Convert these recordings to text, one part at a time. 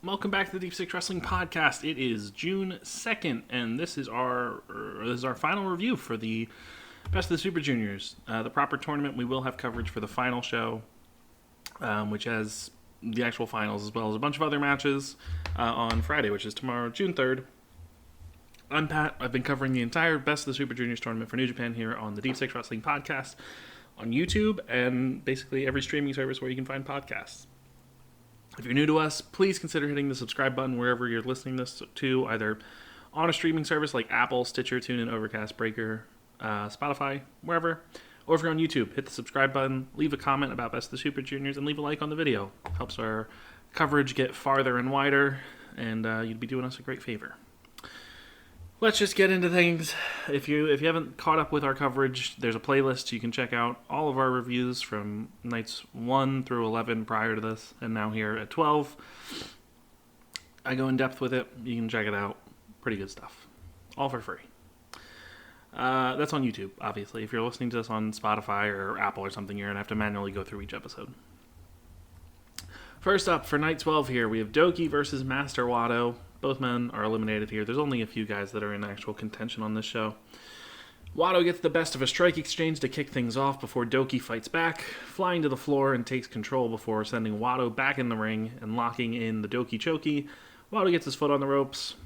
Welcome back to the Deep Six Wrestling Podcast. It is June 2nd, and this is our final review for the Best of the Super Juniors. The proper tournament, we will have coverage for the final show, which has the actual finals, as well as a bunch of other matches on Friday, which is tomorrow, June 3rd. I'm Pat. I've been covering the entire Best of the Super Juniors tournament for New Japan here on the Deep Six Wrestling Podcast on YouTube and basically every streaming service where you can find podcasts. If you're new to us, please consider hitting the subscribe button wherever you're listening this to, either on a streaming service like Apple, Stitcher, TuneIn, Overcast, Breaker, Spotify, wherever. Or if you're on YouTube, hit the subscribe button, leave a comment about Best of the Super Juniors, and leave a like on the video. Helps our coverage get farther and wider, and you'd be doing us a great favor. Let's just get into things. If you haven't caught up with our coverage, there's a playlist. You can check out all of our reviews from nights 1 through 11 prior to this, and now here at 12. I go in depth with it. You can check it out. Pretty good stuff. All for free. That's on YouTube, obviously. If you're listening to this on Spotify or Apple or something, you're going to have to manually go through each episode. First up, for night 12 here, we have Doki versus Master Watto. Both men are eliminated here. There's only a few guys that are in actual contention on this show. Watto gets the best of a strike exchange to kick things off before Doki fights back, flying to the floor and takes control before sending Watto back in the ring and locking in the Doki Choki. Watto gets his foot on the ropes.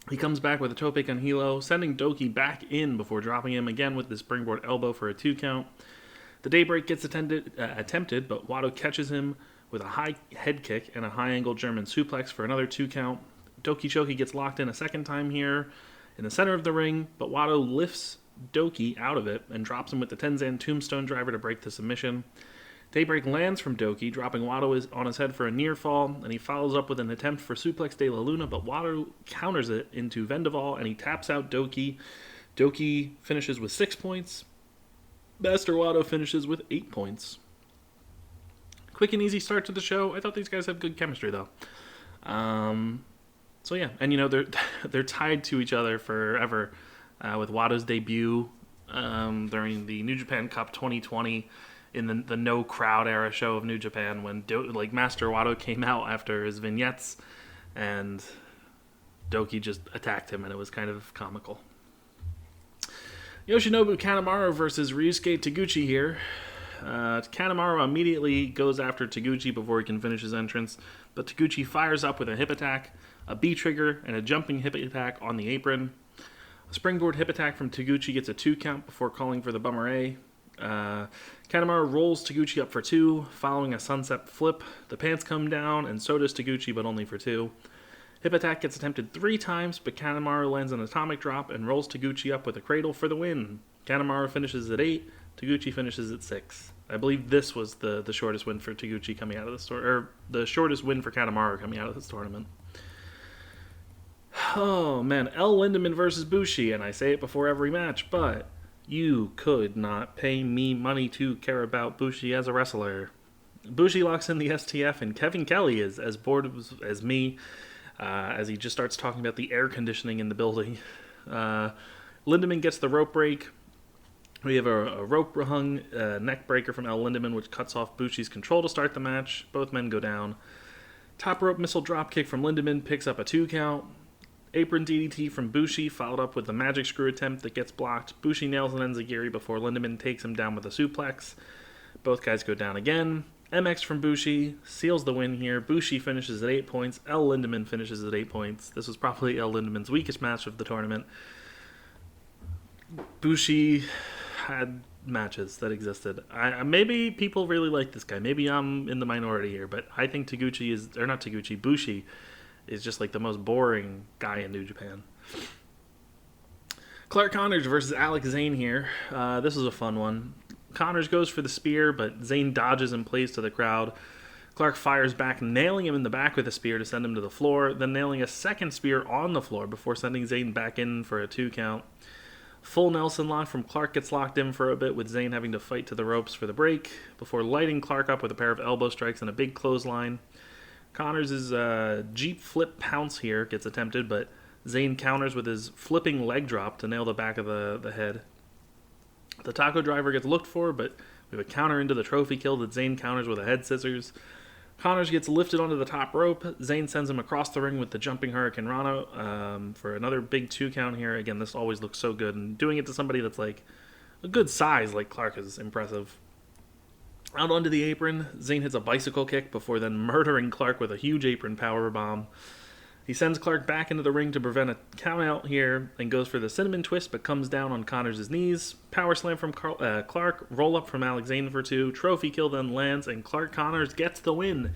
He comes back with a tope con hilo, sending Doki back in before dropping him again with the springboard elbow for a 2 count. The daybreak gets attempted, but Watto catches him with a high head kick and a high-angle German suplex for another 2 count. Doki Choki gets locked in a second time here in the center of the ring, but Watto lifts Doki out of it and drops him with the Tenzan Tombstone Driver to break the submission. Daybreak lands from Doki, dropping Watto on his head for a near fall, and he follows up with an attempt for Suplex de la Luna, but Watto counters it into Vendaval, and he taps out Doki. Doki finishes with 6 points. Master Watto finishes with 8 points. Quick and easy start to the show. I thought these guys have good chemistry, though. So yeah, and they're tied to each other forever with Watto's debut during the New Japan Cup 2020 in the no crowd era show of New Japan when Master Watto came out after his vignettes and Doki just attacked him, and it was kind of comical. Yoshinobu Kanamaro versus Ryusuke Taguchi here. Kanamaro immediately goes after Taguchi before he can finish his entrance, but Taguchi fires up with a hip attack, a B-trigger, and a jumping hip attack on the apron. A springboard hip attack from Taguchi gets a 2 count before calling for the bummer A. Kanamaro rolls Taguchi up for 2, following a sunset flip. The pants come down, and so does Taguchi, but only for 2. Hip attack gets attempted 3 times, but Kanamaro lands an atomic drop and rolls Taguchi up with a cradle for the win. Kanamaro finishes at 8, Taguchi finishes at 6. I believe this was the shortest win for Taguchi coming out of this or the shortest win for Kanamaro coming out of this tournament. Oh man, L. Lindemann versus Bushi, and I say it before every match, but you could not pay me money to care about Bushi as a wrestler. Bushi locks in the STF, and Kevin Kelly is as bored as me as he just starts talking about the air conditioning in the building. Lindemann gets the rope break. We have a rope-hung neck breaker from L. Lindemann, which cuts off Bushi's control to start the match. Both men go down. Top rope missile dropkick from Lindemann picks up a 2 count. Apron DDT from Bushi, followed up with the magic screw attempt that gets blocked. Bushi nails an enziguri before Lindemann takes him down with a suplex. Both guys go down again. MX from Bushi seals the win here. Bushi finishes at 8 points. L. Lindemann finishes at 8 points. This was probably L. Lindemann's weakest match of the tournament. Bushi had matches that existed. Maybe people really like this guy. Maybe I'm in the minority here, but I think Bushi is just like the most boring guy in New Japan. Clark Connors versus Alex Zane here. This is a fun one. Connors goes for the spear, but Zane dodges and plays to the crowd. Clark fires back, nailing him in the back with a spear to send him to the floor, then nailing a second spear on the floor before sending Zane back in for a 2 count. Full Nelson lock from Clark gets locked in for a bit, with Zane having to fight to the ropes for the break, before lighting Clark up with a pair of elbow strikes and a big clothesline. Connors' Jeep flip pounce here gets attempted, but Zane counters with his flipping leg drop to nail the back of the head. The taco driver gets looked for, but we have a counter into the trophy kill that Zane counters with a head scissors. Connors gets lifted onto the top rope. Zayn sends him across the ring with the jumping Hurricane Rana for another big 2 count here. Again, this always looks so good. And doing it to somebody that's like a good size like Clark is impressive. Out onto the apron, Zayn hits a bicycle kick before then murdering Clark with a huge apron powerbomb. He sends Clark back into the ring to prevent a count out here and goes for the cinnamon twist but comes down on Connors' knees. Power slam from Clark, roll up from Alex Zane for 2, trophy kill then lands, and Clark Connors gets the win,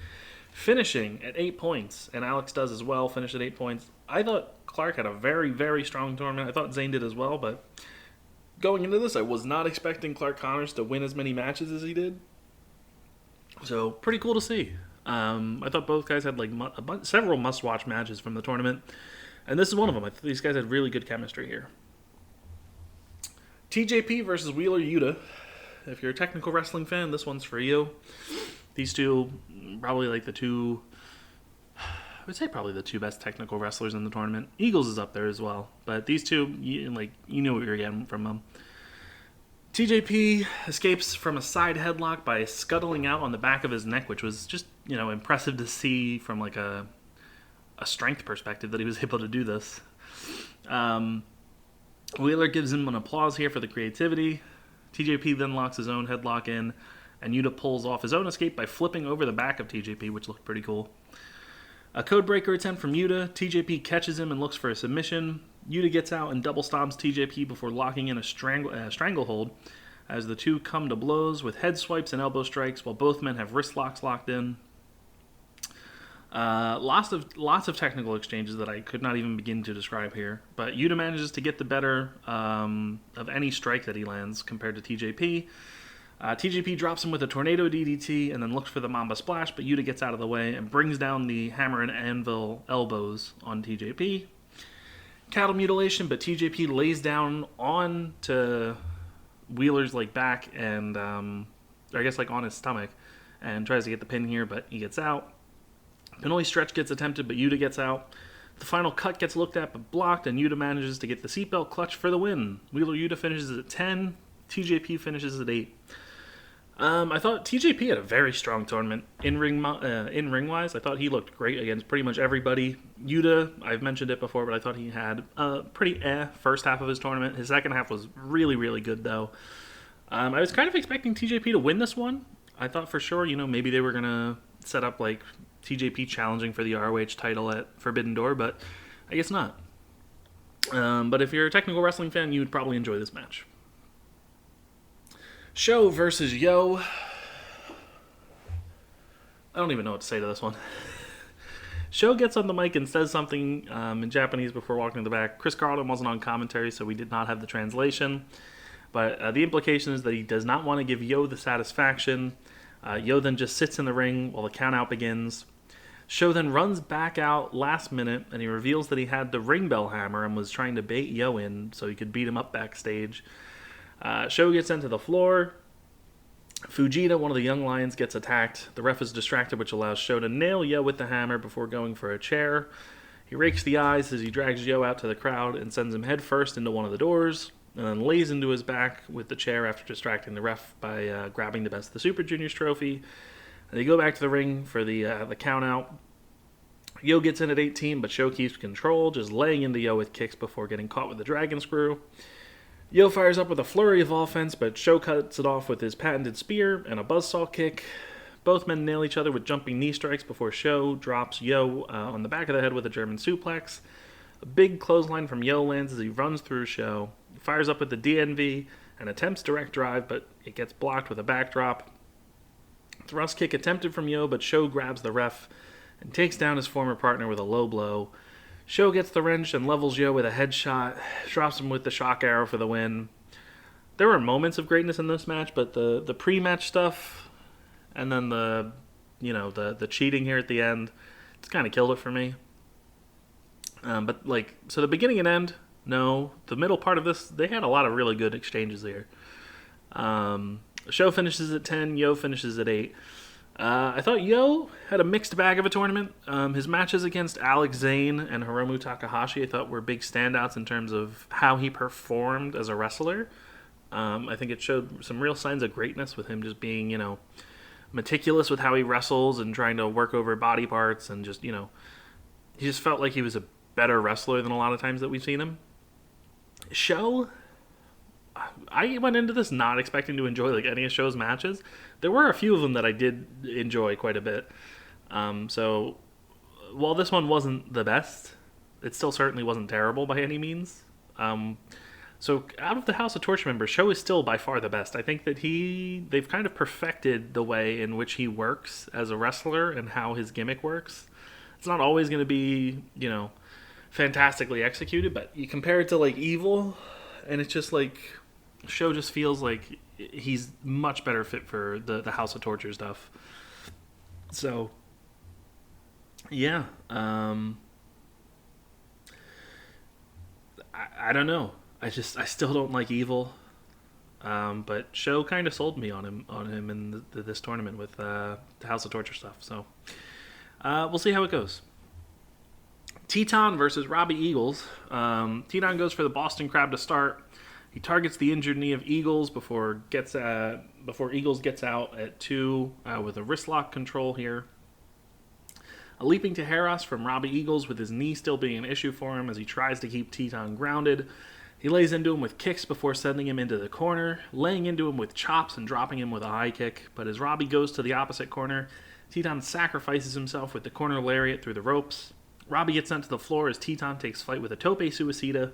finishing at 8 points. And Alex does as well, finish at 8 points. I thought Clark had a very, very strong tournament. I thought Zane did as well, but going into this, I was not expecting Clark Connors to win as many matches as he did. So, pretty cool to see. I thought both guys had like several must-watch matches from the tournament, and this is one of them. I thought these guys had really good chemistry here. TJP versus Wheeler Yuta. If you're a technical wrestling fan, this one's for you. These two, probably like the two, I would say probably the 2 best technical wrestlers in the tournament. Eagles is up there as well, but these two, you know what you're getting from them. TJP escapes from a side headlock by scuttling out on the back of his neck, which was just, impressive to see from like a strength perspective that he was able to do this. Wheeler gives him an applause here for the creativity. TJP then locks his own headlock in, and Yuta pulls off his own escape by flipping over the back of TJP, which looked pretty cool. A codebreaker attempt from Yuta. TJP catches him and looks for a submission. Yuta gets out and double stomps TJP before locking in a stranglehold as the two come to blows with head swipes and elbow strikes while both men have wrist locks locked in. Lots of technical exchanges that I could not even begin to describe here. But Yuta manages to get the better of any strike that he lands compared to TJP. TJP drops him with a tornado DDT and then looks for the Mamba Splash, but Yuta gets out of the way and brings down the hammer and anvil elbows on TJP. Cattle mutilation, but TJP lays down on to Wheeler's back and I guess on his stomach and tries to get the pin here, but he gets out. Pinoy stretch gets attempted, but Yuta gets out. The final cut gets looked at but blocked, and Yuta manages to get the seatbelt clutch for the win. Wheeler Yuta finishes at 10. TJP finishes at 8. I thought TJP had a very strong tournament in ring wise. I thought he looked great against pretty much everybody. Yuta, I've mentioned it before, but I thought he had a pretty first half of his tournament. His second half was really, really good though. I was kind of expecting TJP to win this one. I thought for sure, maybe they were gonna set up TJP challenging for the ROH title at Forbidden Door, but I guess not. But if you're a technical wrestling fan, you would probably enjoy this match. Sho versus Yo. I don't even know what to say to this one. Sho gets on the mic and says something in Japanese before walking to the back. Chris Carlton wasn't on commentary, so we did not have the translation. But the implication is that he does not want to give Yo the satisfaction. Yo then just sits in the ring while the countout begins. Sho then runs back out last minute, and he reveals that he had the ring bell hammer and was trying to bait Yo in so he could beat him up backstage. Sho gets into the floor. Fujita, one of the young lions, gets attacked. The ref is distracted, which allows Sho to nail Yo with the hammer before going for a chair. He rakes the eyes as he drags Yo out to the crowd and sends him head first into one of the doors, and then lays into his back with the chair after distracting the ref by grabbing the Best of the Super Juniors trophy. And they go back to the ring for the count out. Yo gets in at 18, but Sho keeps control, just laying into Yo with kicks before getting caught with the dragon screw. Yo fires up with a flurry of offense, but Sho cuts it off with his patented spear and a buzzsaw kick. Both men nail each other with jumping knee strikes before Sho drops Yo on the back of the head with a German suplex. A big clothesline from Yo lands as he runs through Sho. He fires up with the DNV and attempts direct drive, but it gets blocked with a backdrop. Thrust kick attempted from Yo, but Sho grabs the ref and takes down his former partner with a low blow. Sho gets the wrench and levels Yo with a headshot, drops him with the shock arrow for the win. There were moments of greatness in this match, but the pre-match stuff and then the cheating here at the end, it's kind of killed it for me. So the beginning and end, no. The middle part of this, they had a lot of really good exchanges here. Sho finishes at 10, Yo finishes at 8. I thought Yo had a mixed bag of a tournament. His matches against Alex Zane and Hiromu Takahashi I thought were big standouts in terms of how he performed as a wrestler. I think it showed some real signs of greatness with him just being, meticulous with how he wrestles and trying to work over body parts, and just, he just felt like he was a better wrestler than a lot of times that we've seen him. Sho, I went into this not expecting to enjoy like any of Sho's matches. There were a few of them that I did enjoy quite a bit. So while this one wasn't the best, it still certainly wasn't terrible by any means. So out of the House of Torture members, Sho is still by far the best. I think that they've kind of perfected the way in which he works as a wrestler and how his gimmick works. It's not always going to be, fantastically executed, but you compare it to like Evil, and it's just like Sho just feels like he's much better fit for the House of Torture stuff. So yeah, I don't know. I still don't like Evil, but Sho kind of sold me on him in this tournament with the House of Torture stuff. So we'll see how it goes. Teton versus Robbie Eagles. Teton goes for the Boston Crab to start. He targets the injured knee of Eagles before Eagles gets out at 2 with a wrist lock control here. A leaping to Heras from Robbie Eagles with his knee still being an issue for him as he tries to keep Teton grounded. He lays into him with kicks before sending him into the corner, laying into him with chops and dropping him with a high kick. But as Robbie goes to the opposite corner, Teton sacrifices himself with the corner lariat through the ropes. Robbie gets sent to the floor as Teton takes flight with a tope suicida.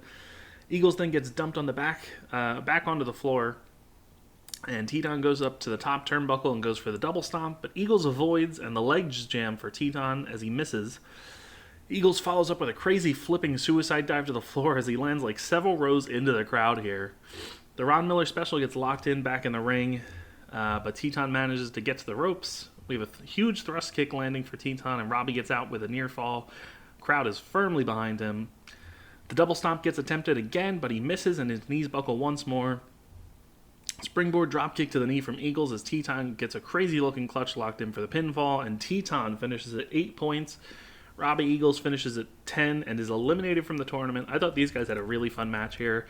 Eagles then gets dumped on the back onto the floor, and Teton goes up to the top turnbuckle and goes for the double stomp, but Eagles avoids, and the legs jam for Teton as he misses. Eagles follows up with a crazy flipping suicide dive to the floor as he lands like several rows into the crowd here. The Ron Miller special gets locked in back in the ring, but Teton manages to get to the ropes. We have a huge thrust kick landing for Teton, and Robbie gets out with a near fall. Crowd is firmly behind him. The double stomp gets attempted again, but he misses and his knees buckle once more. Springboard dropkick to the knee from Eagles as Teton gets a crazy looking clutch locked in for the pinfall, and Teton finishes at 8 points. Robbie Eagles finishes at 10 and is eliminated from the tournament. I thought these guys had a really fun match here.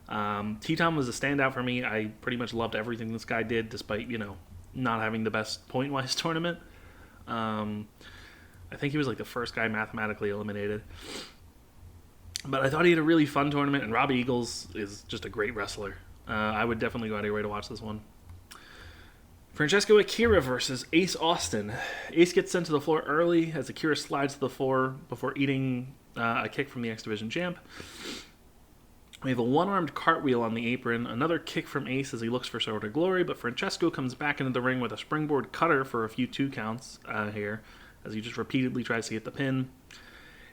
Teton was a standout for me. I pretty much loved everything this guy did, despite, not having the best point-wise tournament. I think he was like the first guy mathematically eliminated. But I thought he had a really fun tournament, and Robbie Eagles is just a great wrestler. I would definitely go out of your way to watch this one. Francesco Akira versus Ace Austin. Ace gets sent to the floor early as Akira slides to the floor before eating a kick from the X Division champ. We have a one-armed cartwheel on the apron, another kick from Ace as he looks for Sword of Glory, but Francesco comes back into the ring with a springboard cutter for a few 2 counts here, as he just repeatedly tries to get the pin.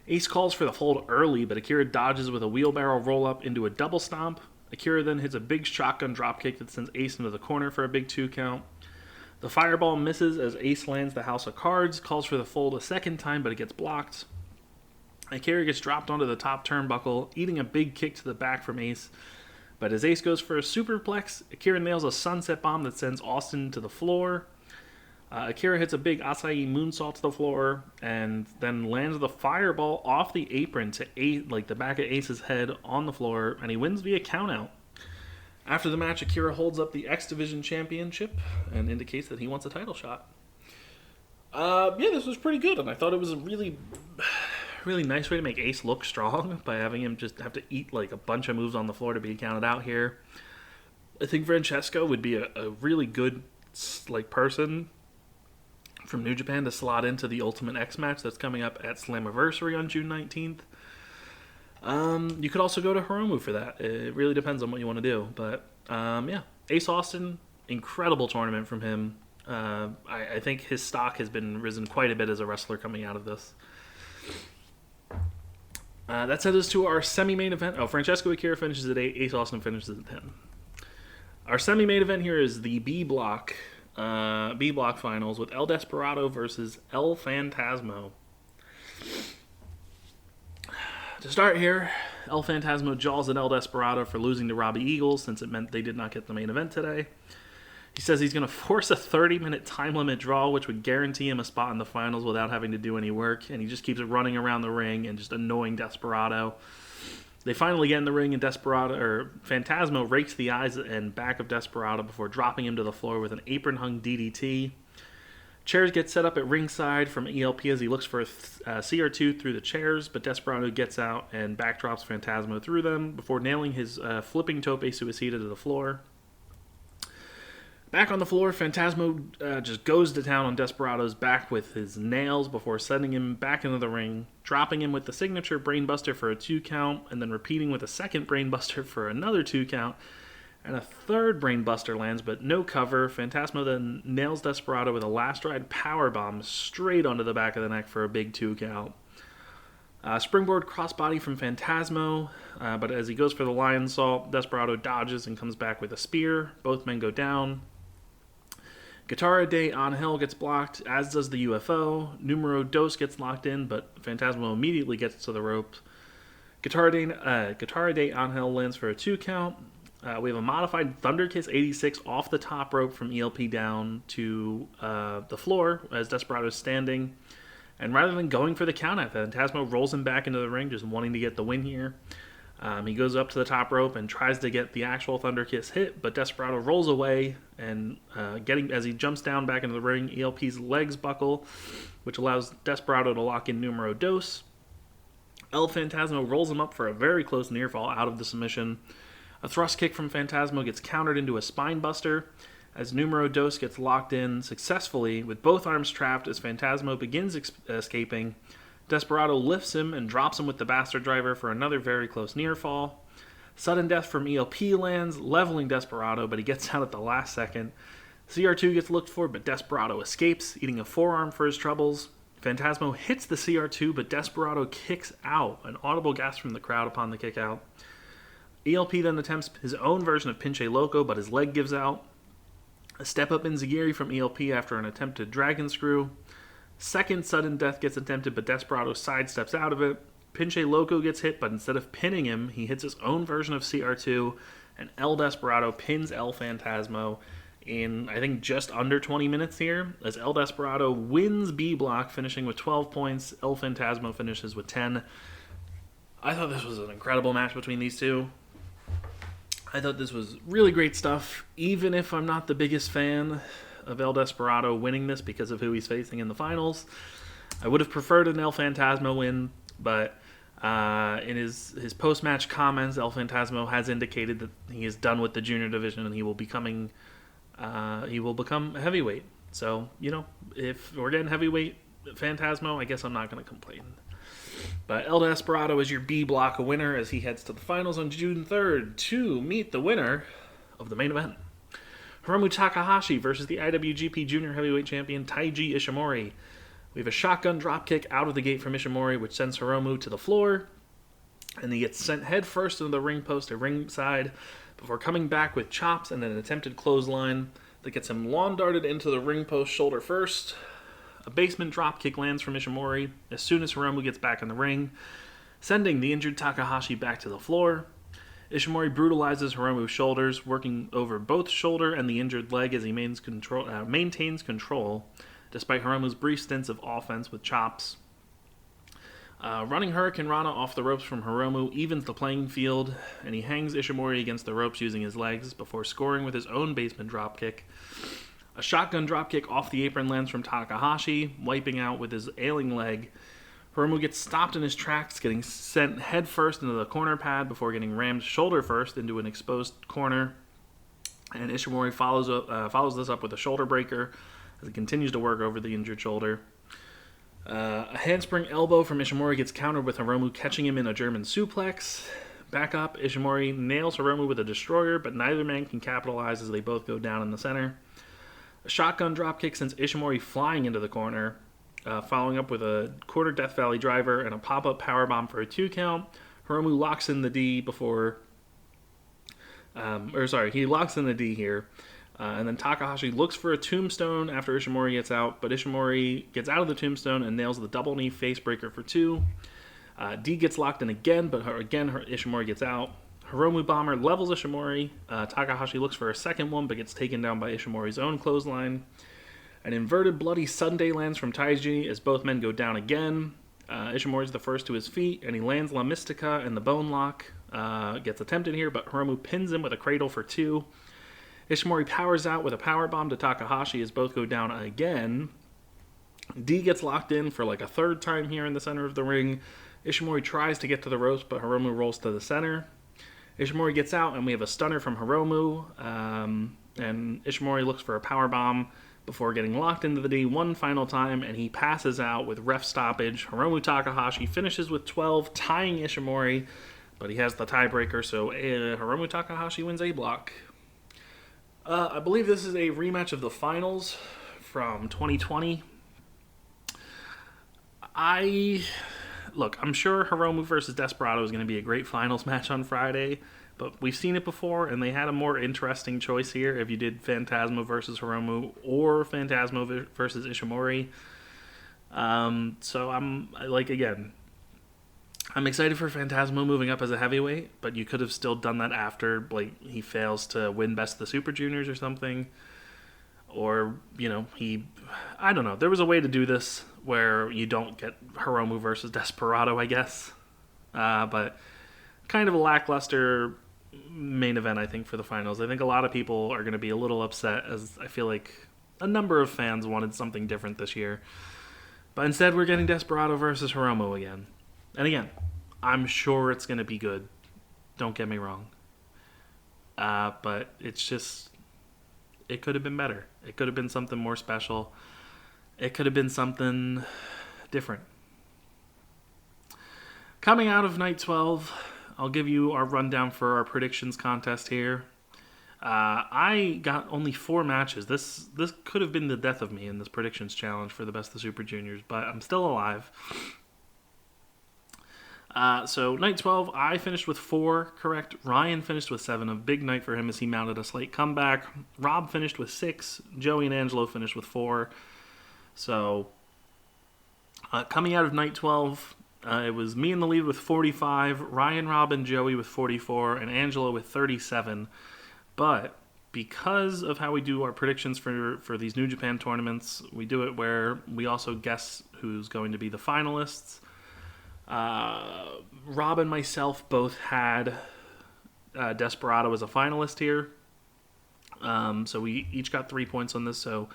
Ace calls for the hold early, but Akira dodges with a wheelbarrow roll-up into a double stomp. Akira then hits a big shotgun dropkick that sends Ace into the corner for a big 2 count. The fireball misses as Ace lands the House of Cards, calls for the fold a second time, but it gets blocked. Akira gets dropped onto the top turnbuckle, eating a big kick to the back from Ace. But as Ace goes for a superplex, Akira nails a sunset bomb that sends Austin to the floor. Akira hits a big Asai moonsault to the floor and then lands the fireball off the apron to the back of Ace's head on the floor, and he wins via countout. After the match, Akira holds up the X Division Championship and indicates that he wants a title shot. This was pretty good, and I thought it was a really, really nice way to make Ace look strong by having him just have to eat like a bunch of moves on the floor to be counted out here. I think Francesco would be a really good person from New Japan to slot into the Ultimate X match that's coming up at Slammiversary on June 19th. You could also go to Hiromu for that. It really depends on what you want to do. But, Ace Austin, incredible tournament from him. I think his stock has been risen quite a bit as a wrestler coming out of this. That sends us to our semi-main event. Francesco Akira finishes at 8. Ace Austin finishes at 10. Our semi-main event here is the B block finals with El Desperado versus El Phantasmo. To start here, El Phantasmo jaws at El Desperado for losing to Robbie Eagles since it meant they did not get the main event today. He says he's going to force a 30-minute time limit draw, which would guarantee him a spot in the finals without having to do any work, and he just keeps running around the ring and just annoying Desperado. They finally get in the ring, and Phantasmo rakes the eyes and back of Desperado before dropping him to the floor with an apron-hung DDT. Chairs get set up at ringside from ELP as he looks for a CR2 through the chairs, but Desperado gets out and backdrops Phantasmo through them before nailing his flipping tope suicida to the floor. Back on the floor, Phantasmo just goes to town on Desperado's back with his nails before sending him back into the ring, dropping him with the signature brainbuster for a 2 count, and then repeating with a second brainbuster for another 2 count, and a third brainbuster lands, but no cover. Phantasmo then nails Desperado with a last ride powerbomb straight onto the back of the neck for a big 2 count. Springboard crossbody from Phantasmo, but as he goes for the lion salt, Desperado dodges and comes back with a spear. Both men go down. Guitarra de Angel gets blocked, as does the UFO. Numero Dos gets locked in, but Phantasmo immediately gets to the ropes. Guitarra de Angel lands for a 2 count. We have a modified Thunderkiss 86 off the top rope from ELP down to the floor as Desperado is standing. And rather than going for the count out, Phantasmo rolls him back into the ring, just wanting to get the win here. He goes up to the top rope and tries to get the actual Thunderkiss hit, but Desperado rolls away, and as he jumps down back into the ring, ELP's legs buckle, which allows Desperado to lock in Numero Dos. El Phantasmo rolls him up for a very close near fall out of the submission. A thrust kick from Phantasmo gets countered into a spine buster, as Numero Dos gets locked in successfully with both arms trapped as Phantasmo begins escaping. Desperado lifts him and drops him with the Bastard Driver for another very close near fall. Sudden death from ELP lands, leveling Desperado, but he gets out at the last second. CR2 gets looked for, but Desperado escapes, eating a forearm for his troubles. Phantasmo hits the CR2, but Desperado kicks out, an audible gasp from the crowd upon the kick out. ELP then attempts his own version of Pinche Loco, but his leg gives out. A step-up Enziguri from ELP after an attempted Dragon Screw. Second sudden death gets attempted, but Desperado sidesteps out of it. Pinche Loco gets hit, but instead of pinning him, he hits his own version of CR2, and El Desperado pins El Phantasmo in, I think, just under 20 minutes here, as El Desperado wins B-Block, finishing with 12 points. El Phantasmo finishes with 10. I thought this was an incredible match between these two. I thought this was really great stuff, even if I'm not the biggest fan of El Desperado winning this because of who he's facing in the finals. I would have preferred an El Phantasmo win, but in his post-match comments, El Phantasmo has indicated that he is done with the junior division and he will become a heavyweight. So, if we're getting heavyweight Phantasmo, I guess I'm not going to complain. But El Desperado is your B-Block winner as he heads to the finals on June 3rd to meet the winner of the main event. Hiromu Takahashi versus the IWGP Junior Heavyweight Champion Taiji Ishimori. We have a shotgun dropkick out of the gate from Ishimori, which sends Hiromu to the floor, and he gets sent head first into the ring post at ringside before coming back with chops and an attempted clothesline that gets him lawn darted into the ring post shoulder first. A basement dropkick lands from Ishimori as soon as Hiromu gets back in the ring, sending the injured Takahashi back to the floor. Ishimori brutalizes Hiromu's shoulders, working over both shoulder and the injured leg as he maintains control, despite Hiromu's brief stints of offense with chops. Running Hurricane Rana off the ropes from Hiromu evens the playing field, and he hangs Ishimori against the ropes using his legs before scoring with his own basement dropkick. A shotgun dropkick off the apron lands from Takahashi, wiping out with his ailing leg. Hiromu gets stopped in his tracks, getting sent head first into the corner pad before getting rammed shoulder first into an exposed corner. And Ishimori follows this up with a shoulder breaker as he continues to work over the injured shoulder. A handspring elbow from Ishimori gets countered with Hiromu catching him in a German suplex. Back up, Ishimori nails Hiromu with a destroyer, but neither man can capitalize as they both go down in the center. A shotgun dropkick sends Ishimori flying into the corner, following up with a quarter Death Valley driver and a pop-up powerbomb for a 2 count. Hiromu locks in the D he locks in the D here. And then Takahashi looks for a tombstone after Ishimori gets out, but Ishimori gets out of the tombstone and nails the double knee face breaker for 2. D gets locked in again, but Ishimori gets out. Hiromu Bomber levels Ishimori. Takahashi looks for a second one, but gets taken down by Ishimori's own clothesline. An inverted Bloody Sunday lands from Taiji as both men go down again. Ishimori's the first to his feet, and he lands La Mystica, and the Bone Lock gets attempted here, but Hiromu pins him with a cradle for 2. Ishimori powers out with a powerbomb to Takahashi as both go down again. D gets locked in for like a third time here in the center of the ring. Ishimori tries to get to the ropes, but Hiromu rolls to the center. Ishimori gets out, and we have a stunner from Hiromu. And Ishimori looks for a powerbomb before getting locked into the D one final time, and he passes out with ref stoppage. Hiromu Takahashi finishes with 12, tying Ishimori, but he has the tiebreaker, so Hiromu Takahashi wins A block. I believe this is a rematch of the finals from 2020. Look, I'm sure Hiromu versus Desperado is going to be a great finals match on Friday, but we've seen it before, and they had a more interesting choice here if you did Phantasmo versus Hiromu or Phantasmo versus Ishimori. So I'm excited for Phantasmo moving up as a heavyweight, but you could have still done that after he fails to win Best of the Super Juniors or something. Or, I don't know. There was a way to do this where you don't get Hiromu versus Desperado, I guess. But kind of a lackluster main event, I think, for the finals. I think a lot of people are going to be a little upset, as I feel like a number of fans wanted something different this year. But instead, we're getting Desperado versus Hiromu again. And again, I'm sure it's going to be good. Don't get me wrong. But it's just... It could have been better. It could have been something more special. It could have been something different. Coming out of Night 12, I'll give you our rundown for our predictions contest here. I got only 4 matches. This could have been the death of me in this predictions challenge for the Best of the Super Juniors, but I'm still alive. So Night 12, I finished with 4 correct. Ryan finished with 7. A big night for him as he mounted a slight comeback. Rob finished with 6. Joey and Angelo finished with 4. So coming out of Night 12, it was me in the lead with 45, Ryan, Rob, and Joey with 44, and Angelo with 37. But because of how we do our predictions for these New Japan tournaments, we do it where we also guess who's going to be the finalists. Rob and myself both had Desperado as a finalist here. So we each got 3 points on this. So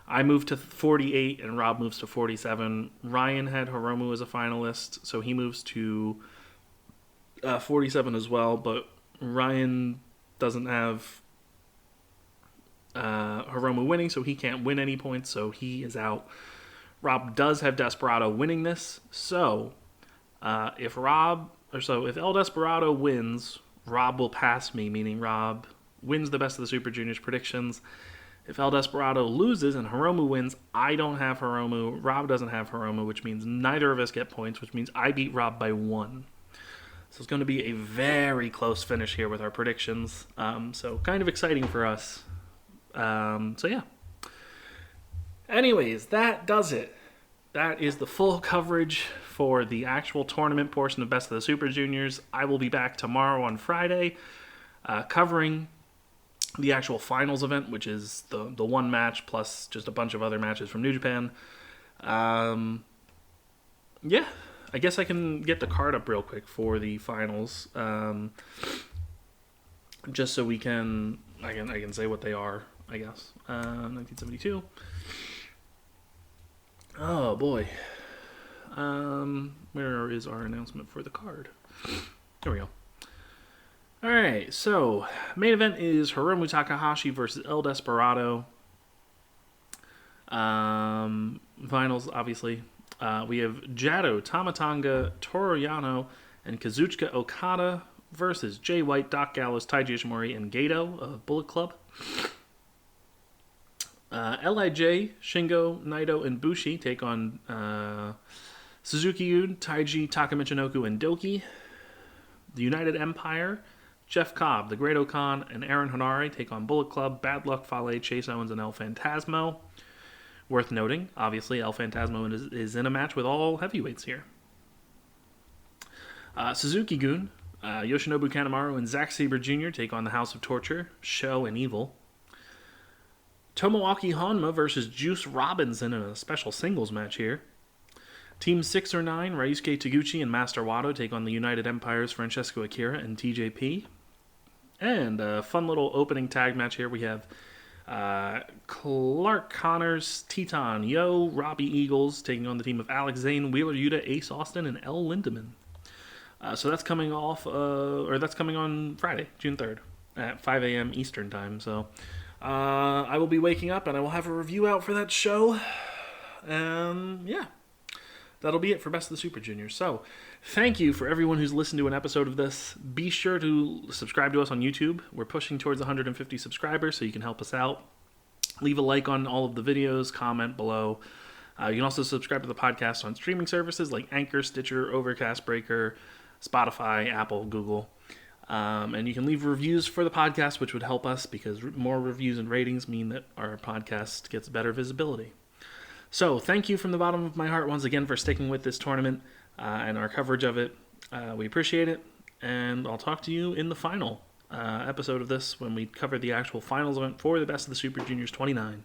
I moved to 48 and Rob moves to 47. Ryan had Hiromu as a finalist, so he moves to 47 as well. But Ryan doesn't have Hiromu winning, so he can't win any points, so he is out. Rob does have Desperado winning this, so... If El Desperado wins, Rob will pass me, meaning Rob wins the Best of the Super Juniors predictions. If El Desperado loses and Hiromu wins, I don't have Hiromu, Rob doesn't have Hiromu, which means neither of us get points, which means I beat Rob by 1. So it's going to be a very close finish here with our predictions. So kind of exciting for us. So yeah. Anyways, that does it. That is the full coverage for the actual tournament portion of Best of the Super Juniors. I will be back tomorrow on Friday covering the actual finals event, which is the one match plus just a bunch of other matches from New Japan. Yeah, I guess I can get the card up real quick for the finals, just so I can say what they are, I guess. 1972. Oh, boy. Where is our announcement for the card? There we go. Alright, so main event is Hiromu Takahashi versus El Desperado. Finals, obviously. We have Jado, Tamatanga, Toru Yano, and Kazuchika Okada versus Jay White, Doc Gallows, Taiji Ishimori, and Gato of Bullet Club. LIJ, Shingo, Naito, and Bushi take on Suzuki-gun, Taiji, Takamichinoku, and Doki. The United Empire, Jeff Cobb, the Great Okan, and Aaron Hanare take on Bullet Club, Bad Luck Fale, Chase Owens, and El Phantasmo. Worth noting, obviously, El Phantasmo is in a match with all heavyweights here. Suzuki-gun, Yoshinobu Kanamaro, and Zack Sabre Jr. take on the House of Torture, Show, and Evil. Tomoaki Honma versus Juice Robinson in a special singles match here. Team 6 or 9, Ryusuke Taguchi and Master Watto take on the United Empire's Francesco Akira and TJP. And a fun little opening tag match here. We have Clark Connors, Teton, Robbie Eagles taking on the team of Alex Zane, Wheeler Yuta, Ace Austin, and L. Lindemann. So that's coming that's coming on Friday, June 3rd at 5 a.m. Eastern Time. So I will be waking up and I will have a review out for that show. Yeah, that'll be it for Best of the Super Juniors. So thank you for everyone who's listened to an episode of this. Be sure to subscribe to us on YouTube. We're pushing towards 150 subscribers, so you can help us out. Leave a like on all of the videos, comment below. You can also subscribe to the podcast on streaming services like Anchor, Stitcher, Overcast, Breaker, Spotify, Apple, Google. And you can leave reviews for the podcast, which would help us because more reviews and ratings mean that our podcast gets better visibility. So thank you from the bottom of my heart once again for sticking with this tournament and our coverage of it. We appreciate it, and I'll talk to you in the final episode of this when we cover the actual finals event for the Best of the Super Juniors 29.